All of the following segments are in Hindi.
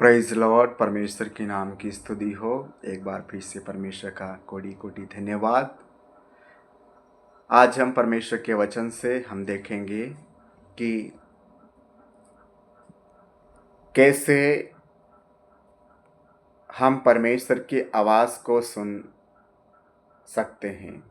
Praise Lord. परमेश्वर के नाम की स्तुति हो। एक बार फिर से परमेश्वर का कोटि कोटि धन्यवाद। आज हम परमेश्वर के वचन से हम देखेंगे कि कैसे हम परमेश्वर की आवाज़ को सुन सकते हैं।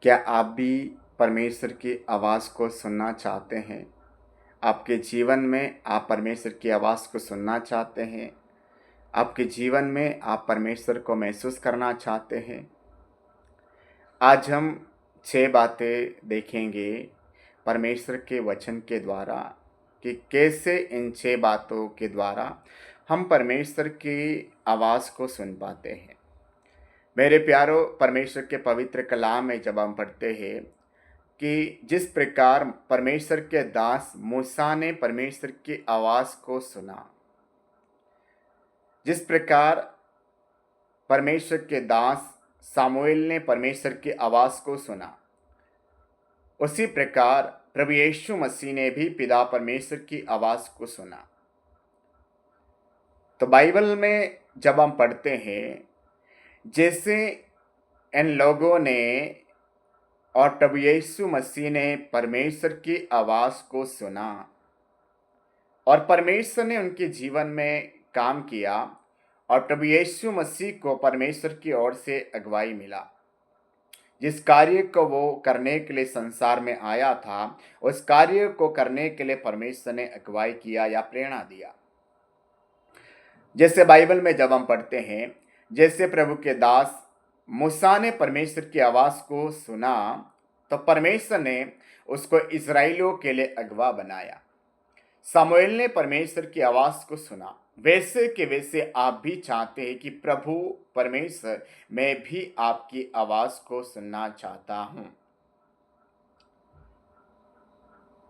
क्या आप भी परमेश्वर की आवाज़ को सुनना चाहते हैं? आपके जीवन में आप परमेश्वर की आवाज़ को सुनना चाहते हैं? आपके जीवन में आप परमेश्वर को महसूस करना चाहते हैं? आज हम 6 बातें देखेंगे परमेश्वर के वचन के द्वारा कि कैसे इन 6 बातों के द्वारा हम परमेश्वर की आवाज़ को सुन पाते हैं। मेरे प्यारों, परमेश्वर के पवित्र कलाम में जब हम पढ़ते हैं कि जिस प्रकार परमेश्वर के दास मूसा ने परमेश्वर की आवाज़ को सुना, जिस प्रकार परमेश्वर के दास सामुएल ने परमेश्वर की आवाज़ को सुना, उसी प्रकार प्रभु यीशु मसीह ने भी पिता परमेश्वर की आवाज़ को सुना। तो बाइबल में जब हम पढ़ते हैं, जैसे इन लोगों ने और प्रभु यीशु मसीह ने परमेश्वर की आवाज़ को सुना और परमेश्वर ने उनके जीवन में काम किया और प्रभु यीशु मसीह को परमेश्वर की ओर से अगुवाई मिला। जिस कार्य को वो करने के लिए संसार में आया था, उस कार्य को करने के लिए परमेश्वर ने अगुवाई किया या प्रेरणा दिया। जैसे बाइबल में जब हम पढ़ते हैं, जैसे प्रभु के दास मूसा ने परमेश्वर की आवाज़ को सुना तो परमेश्वर ने उसको इज़राइलियों के लिए अगवा बनाया। सामुएल ने परमेश्वर की आवाज़ को सुना। वैसे के वैसे आप भी चाहते हैं कि प्रभु परमेश्वर, मैं भी आपकी आवाज़ को सुनना चाहता हूँ।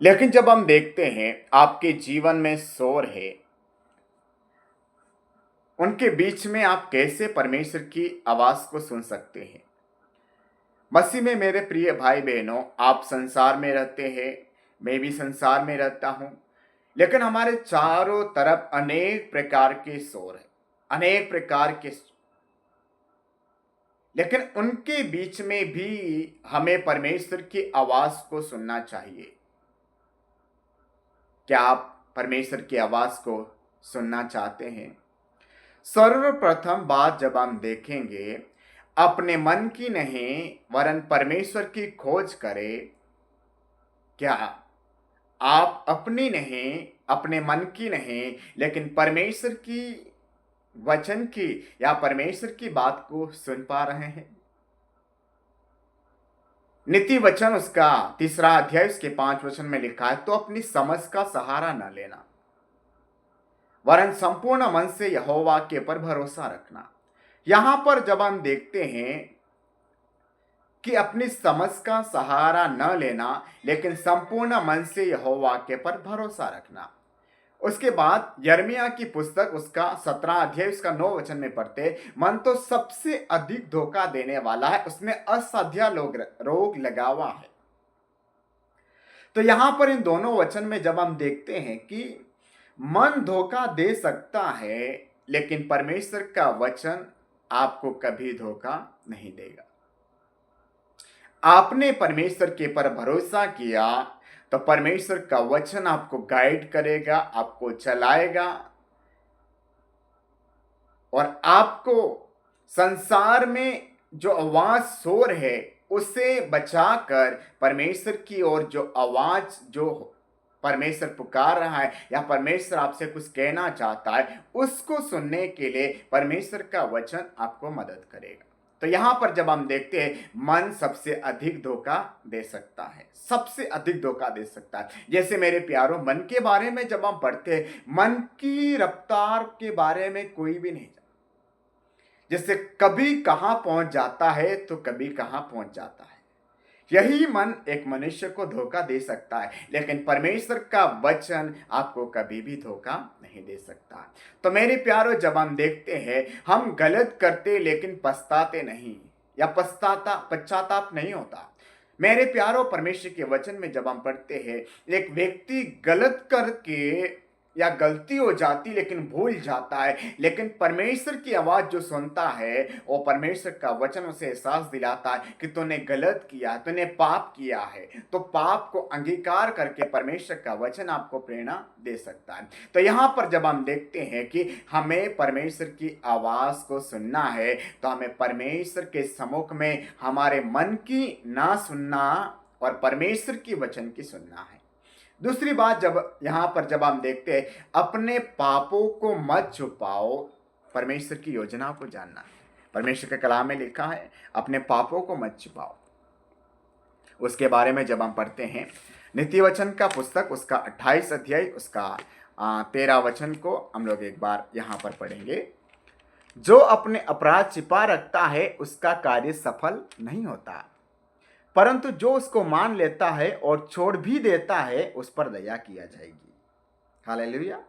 लेकिन जब हम देखते हैं आपके जीवन में शोर है, उनके बीच में आप कैसे परमेश्वर की आवाज़ को सुन सकते हैं? मसीह में मेरे प्रिय भाई बहनों, आप संसार में रहते हैं, मैं भी संसार में रहता हूँ, लेकिन हमारे चारों तरफ अनेक प्रकार के शोर है, अनेक प्रकार के, लेकिन उनके बीच में भी हमें परमेश्वर की आवाज़ को सुनना चाहिए। क्या आप परमेश्वर की आवाज़ को सुनना चाहते हैं? सर्वप्रथम बात जब हम देखेंगे, अपने मन की नहीं वरन परमेश्वर की खोज करें। क्या आप अपनी नहीं, अपने मन की नहीं, लेकिन परमेश्वर की वचन की या परमेश्वर की बात को सुन पा रहे हैं? नीति वचन उसका 3 अध्याय उसके 5 वचन में लिखा है, तो अपनी समझ का सहारा न लेना वरन संपूर्ण मन से यहोवा के पर भरोसा रखना। यहां पर जब हम देखते हैं कि अपनी समझ का सहारा न लेना, लेकिन संपूर्ण मन से यहोवा के पर भरोसा रखना। उसके बाद यिर्मयाह की पुस्तक उसका 17 अध्याय उसका 9 वचन में पढ़ते, मन तो सबसे अधिक धोखा देने वाला है, उसमें असाध्य रोग लगा हुआ है। तो यहां पर इन दोनों वचन में जब हम देखते हैं कि मन धोखा दे सकता है, लेकिन परमेश्वर का वचन आपको कभी धोखा नहीं देगा। आपने परमेश्वर के पर भरोसा किया तो परमेश्वर का वचन आपको गाइड करेगा, आपको चलाएगा और आपको संसार में जो आवाज शोर है उसे बचाकर परमेश्वर की ओर जो आवाज, जो परमेश्वर पुकार रहा है या परमेश्वर आपसे कुछ कहना चाहता है, उसको सुनने के लिए परमेश्वर का वचन आपको मदद करेगा। तो यहां पर जब हम देखते हैं, मन सबसे अधिक धोखा दे सकता है, सबसे अधिक धोखा दे सकता है। जैसे मेरे प्यारों, मन के बारे में जब हम पढ़ते हैं, मन की रफ्तार के बारे में कोई भी नहीं जानता। जैसे कभी कहां पहुंच जाता है तो कभी कहां पहुंच जाता है। यही मन एक मनुष्य को धोखा दे सकता है, लेकिन परमेश्वर का वचन आपको कभी भी धोखा नहीं दे सकता। तो मेरे प्यारों, जब हम देखते हैं हम गलत करते लेकिन पछताते नहीं या पश्चाताप नहीं होता। मेरे प्यारों, परमेश्वर के वचन में जब हम पढ़ते हैं, एक व्यक्ति गलत करके या गलती हो जाती लेकिन भूल जाता है, लेकिन परमेश्वर की आवाज़ जो सुनता है वो परमेश्वर का वचन उसे एहसास दिलाता है कि तूने गलत किया, तूने पाप किया है। तो पाप को अंगीकार करके परमेश्वर का वचन आपको प्रेरणा दे सकता है। तो यहाँ पर जब हम देखते हैं कि हमें परमेश्वर की आवाज़ को सुनना है, तो हमें परमेश्वर के सम्मुख में हमारे मन की ना सुनना और परमेश्वर की वचन की सुनना है। दूसरी बात, जब हम देखते हैं अपने पापों को मत छुपाओ, परमेश्वर की योजना को जानना है। परमेश्वर के कलाम में लिखा है अपने पापों को मत छुपाओ। उसके बारे में जब हम पढ़ते हैं नीति वचन का पुस्तक उसका 28 अध्याय उसका 13 वचन को हम लोग एक बार यहाँ पर पढ़ेंगे। जो अपने अपराध छिपा रखता है उसका कार्य सफल नहीं होता, परंतु जो उसको मान लेता है और छोड़ भी देता है उस पर दया किया जाएगी। हालेलुया।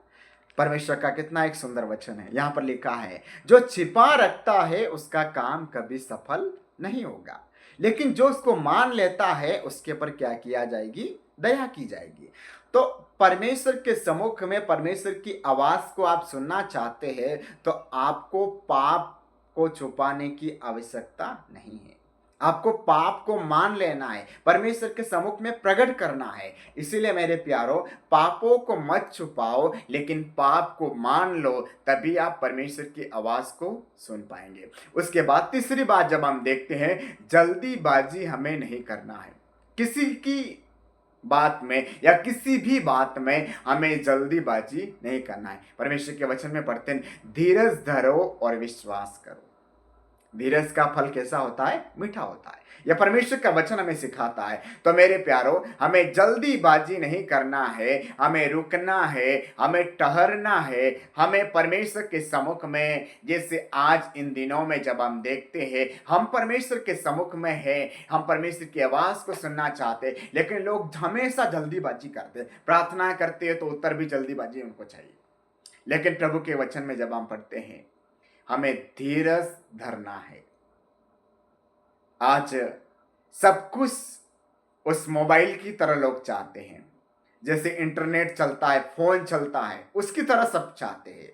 परमेश्वर का कितना एक सुंदर वचन है। यहाँ पर लिखा है जो छिपा रखता है उसका काम कभी सफल नहीं होगा, लेकिन जो उसको मान लेता है उसके पर क्या किया जाएगी? दया की जाएगी। तो परमेश्वर के सम्मुख में परमेश्वर की आवाज को आप सुनना चाहते हैं तो आपको पाप को छुपाने की आवश्यकता नहीं है। आपको पाप को मान लेना है, परमेश्वर के सम्मुख में प्रकट करना है। इसीलिए मेरे प्यारो, पापों को मत छुपाओ लेकिन पाप को मान लो, तभी आप परमेश्वर की आवाज को सुन पाएंगे। उसके बाद तीसरी बात जब हम देखते हैं, जल्दीबाजी हमें नहीं करना है। किसी की बात में या किसी भी बात में हमें जल्दीबाजी नहीं करना है। परमेश्वर के वचन में पढ़ते हैं धीरज धरो और विश्वास करो। धीरज का फल कैसा होता है? मीठा होता है। यह परमेश्वर का वचन हमें सिखाता है। तो मेरे प्यारो, हमें जल्दीबाजी नहीं करना है, हमें रुकना है, हमें ठहरना है। हमें परमेश्वर के सम्मुख में, जैसे आज इन दिनों में जब हम देखते हैं हम परमेश्वर के सम्मुख में हैं, हम परमेश्वर की आवाज़ को सुनना चाहते हैं, लेकिन लोग हमेशा जल्दीबाजी करते हैं। प्रार्थना करते हैं तो उत्तर भी जल्दीबाजी उनको चाहिए। लेकिन प्रभु के वचन में जब हम पढ़ते हैं हमें धीरज धरना है। आज सब कुछ उस मोबाइल की तरह लोग चाहते हैं, जैसे इंटरनेट चलता है, फोन चलता है, उसकी तरह सब चाहते हैं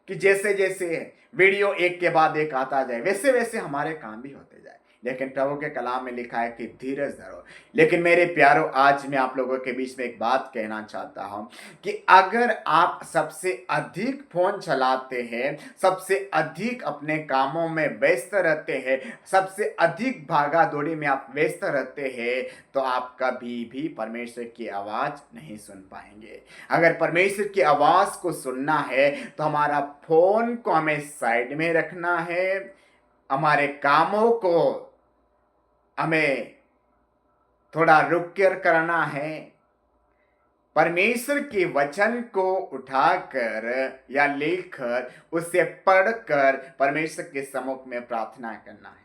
कि जैसे जैसे वीडियो एक के बाद एक आता जाए वैसे वैसे हमारे काम भी होते जाए। लेकिन प्रभु के कलाम में लिखा है कि धीरज धरो। लेकिन मेरे प्यारो, आज मैं आप लोगों के बीच में एक बात कहना चाहता हूं कि अगर आप सबसे अधिक फोन चलाते हैं, सबसे अधिक अपने कामों में व्यस्त रहते हैं, सबसे अधिक भागा दौड़ी में आप व्यस्त रहते हैं, तो आप कभी भी परमेश्वर की आवाज नहीं सुन पाएंगे। अगर परमेश्वर की आवाज को सुनना है तो हमारा फोन को हमें साइड में रखना है, हमारे कामों को हमें थोड़ा रुक कर करना है, परमेश्वर के वचन को उठाकर या लेकर उसे पढ़कर परमेश्वर के सम्मुख में प्रार्थना करना है।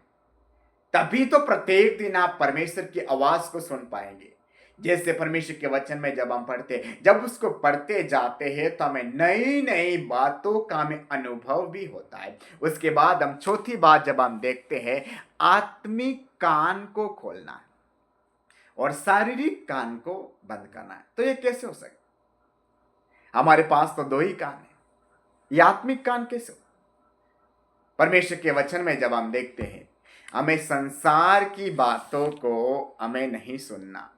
तभी तो प्रत्येक दिन आप परमेश्वर की आवाज को सुन पाएंगे। जैसे परमेश्वर के वचन में जब हम पढ़ते, जब उसको पढ़ते जाते हैं तो हमें नई नई बातों का हमें अनुभव भी होता है। उसके बाद हम चौथी बात जब हम देखते हैं, आत्मिक कान को खोलना है और शारीरिक कान को बंद करना है। तो ये कैसे हो सकता? हमारे पास तो दो ही कान है, ये आत्मिक कान कैसे हो? परमेश्वर के वचन में जब हम देखते हैं, हमें संसार की बातों को हमें नहीं सुनना,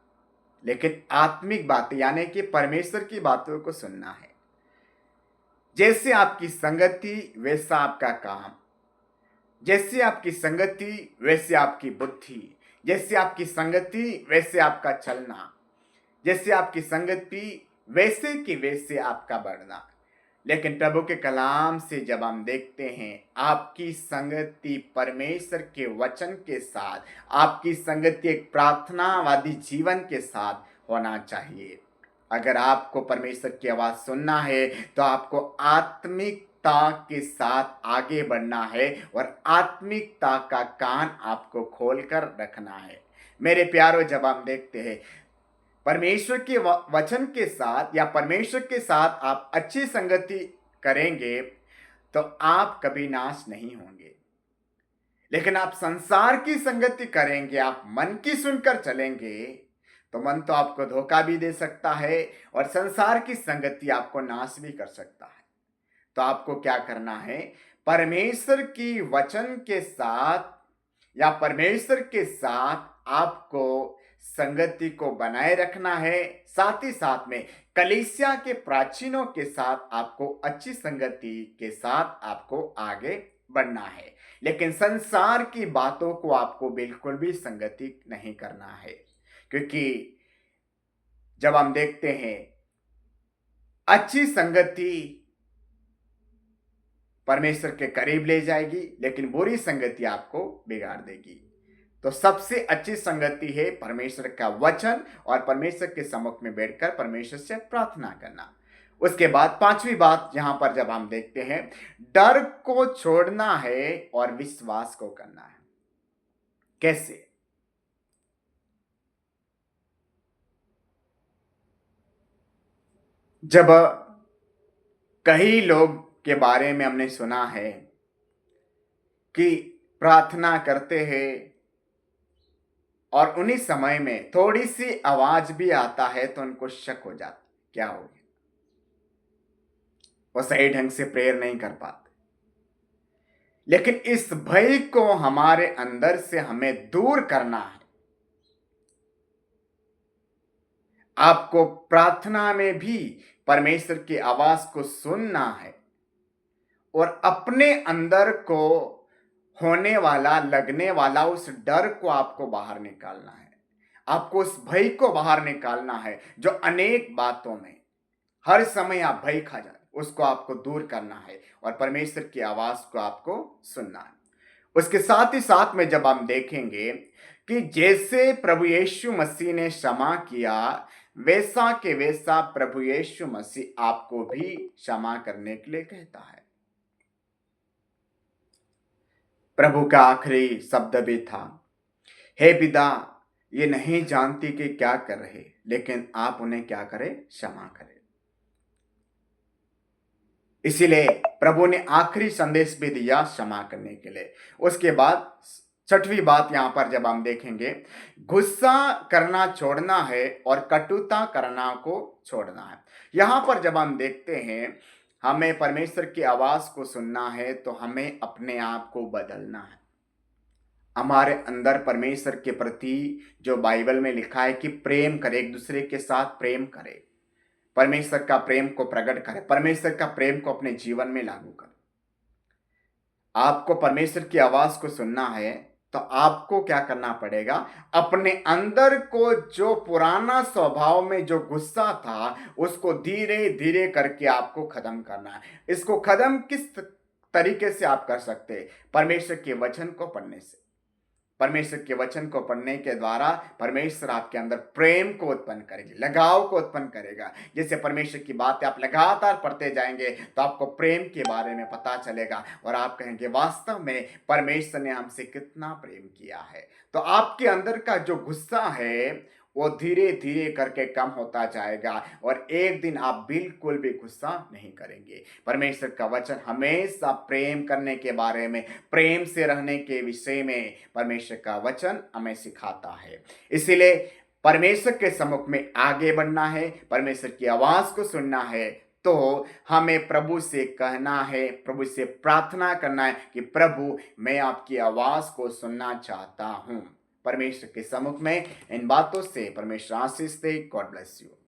लेकिन आत्मिक बातें यानी कि परमेश्वर की बातों को सुनना है। जैसे आपकी संगति वैसा आपका काम, जैसे आपकी संगति वैसे आपकी बुद्धि, जैसे आपकी संगति वैसे आपका चलना, जैसे आपकी संगति वैसे की वैसे आपका बढ़ना। लेकिन प्रभु के कलाम से जब हम देखते हैं, आपकी संगति परमेश्वर के वचन के साथ, आपकी संगति एक प्रार्थनावादी जीवन के साथ होना चाहिए। अगर आपको परमेश्वर की आवाज़ सुनना है तो आपको आत्मिकता के साथ आगे बढ़ना है और आत्मिकता का कान आपको खोलकर रखना है। मेरे प्यारो, जब हम देखते हैं परमेश्वर के वचन के साथ या परमेश्वर के साथ आप अच्छी संगति करेंगे तो आप कभी नाश नहीं होंगे। लेकिन आप संसार की संगति करेंगे, आप मन की सुनकर चलेंगे तो मन तो आपको धोखा भी दे सकता है और संसार की संगति आपको नाश भी कर सकता है। तो आपको क्या करना है? परमेश्वर की वचन के साथ या परमेश्वर के साथ आपको संगति को बनाए रखना है। साथ ही साथ में कलीसिया के प्राचीनों के साथ आपको अच्छी संगति के साथ आपको आगे बढ़ना है। लेकिन संसार की बातों को आपको बिल्कुल भी संगति नहीं करना है, क्योंकि जब हम देखते हैं अच्छी संगति परमेश्वर के करीब ले जाएगी, लेकिन बुरी संगति आपको बिगाड़ देगी। तो सबसे अच्छी संगति है परमेश्वर का वचन और परमेश्वर के सम्मुख में बैठकर परमेश्वर से प्रार्थना करना। उसके बाद पांचवी बात यहां पर जब हम देखते हैं, डर को छोड़ना है और विश्वास को करना है। कैसे? जब कई लोग के बारे में हमने सुना है कि प्रार्थना करते हैं और उन्हीं समय में थोड़ी सी आवाज भी आता है तो उनको शक हो जाता, क्या हो गया, वो सही ढंग से प्रेयर नहीं कर पाते। लेकिन इस भय को हमारे अंदर से हमें दूर करना है। आपको प्रार्थना में भी परमेश्वर की आवाज को सुनना है और अपने अंदर को होने वाला लगने वाला उस डर को आपको बाहर निकालना है। आपको उस भय को बाहर निकालना है जो अनेक बातों में हर समय आप भय खा जाते, उसको आपको दूर करना है और परमेश्वर की आवाज को आपको सुनना है। उसके साथ ही साथ में जब हम देखेंगे कि जैसे प्रभु यीशु मसीह ने क्षमा किया, वैसा के वैसा प्रभु यीशु मसीह आपको भी क्षमा करने के लिए कहता है। प्रभु का आखिरी शब्द भी था, हे पिता, ये नहीं जानती कि क्या कर रहे, लेकिन आप उन्हें क्या करें? क्षमा करें। इसीलिए प्रभु ने आखिरी संदेश भी दिया क्षमा करने के लिए। उसके बाद छठवीं बात यहां पर जब हम देखेंगे, गुस्सा करना छोड़ना है और कटुता करना को छोड़ना है। यहां पर जब हम देखते हैं हमें परमेश्वर की आवाज को सुनना है तो हमें अपने आप को बदलना है। हमारे अंदर परमेश्वर के प्रति जो बाइबल में लिखा है कि प्रेम करे, एक दूसरे के साथ प्रेम करे, परमेश्वर का प्रेम को प्रकट करे, परमेश्वर का प्रेम को अपने जीवन में लागू करे। आपको परमेश्वर की आवाज को सुनना है तो आपको क्या करना पड़ेगा? अपने अंदर को जो पुराना स्वभाव में जो गुस्सा था उसको धीरे धीरे करके आपको खत्म करना है। इसको खत्म किस तरीके से आप कर सकते हैं? परमेश्वर के वचन को पढ़ने से। परमेश्वर के वचन को पढ़ने के द्वारा परमेश्वर आपके अंदर प्रेम को उत्पन्न करेगी, लगाव को उत्पन्न करेगा। जैसे परमेश्वर की बातें आप लगातार पढ़ते जाएंगे तो आपको प्रेम के बारे में पता चलेगा और आप कहेंगे वास्तव में परमेश्वर ने हमसे कितना प्रेम किया है। तो आपके अंदर का जो गुस्सा है वो धीरे धीरे करके कम होता जाएगा और एक दिन आप बिल्कुल भी गुस्सा नहीं करेंगे। परमेश्वर का वचन हमेशा प्रेम करने के बारे में, प्रेम से रहने के विषय में परमेश्वर का वचन हमें सिखाता है। इसीलिए परमेश्वर के सम्मुख में आगे बढ़ना है, परमेश्वर की आवाज को सुनना है तो हमें प्रभु से कहना है, प्रभु से प्रार्थना करना है कि प्रभु मैं आपकी आवाज को सुनना चाहता हूं। परमेश्वर के सम्मुख में इन बातों से परमेश्वर आशीष दे। God bless you.